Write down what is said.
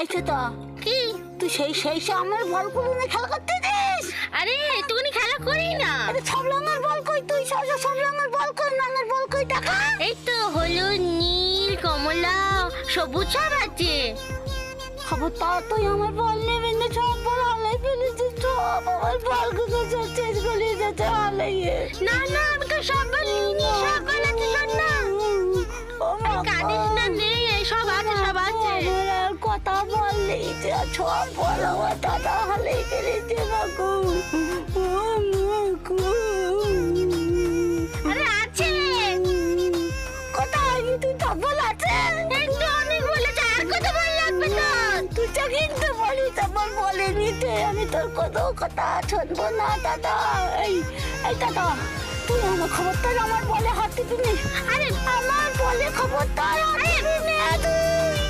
এই তো কি? তুই সেই আমার বলগুলো নিয়ে খেলা করতে দিস? আরে একটুখানি খেলা করি না। আরে সব রঙের বল কই? তুই সব রঙের বল কই? রঙের বল কই দেখা? এই তো হলুদ, নীল, কমলা, সবুজ সব আছে। খবরদার তুই আমার বল নেবে না, সব বল হালাই ফেলেছিস, সব আমার বলগুলো সব শেষ করে যাচ্ছে হালাইয়ে। না না, আমি তো সব বল নিইনি, সব বল আছে শোন না। কাঁদিস না, নেই, এই সব আছে, সব আছে। আমার আর কথা বল নেই, যে সব বল আমার দাদা হালাই ফেলেছে মাগো। আরে আছে। কোথায় তুই? সব বল আছে? একটু অনেক বলেছে, আর কত বল লাগবে তোর? তুই তো কিন্তু বলিস আমার বলে নিতে, আমি তোর কত কথা শুনবো না দাদা। এই দাদা, তুই আমার খবরদার আমার বলে হাত দিবি না। আরে আমার বলে খবরদার হাত দিবি না তুই।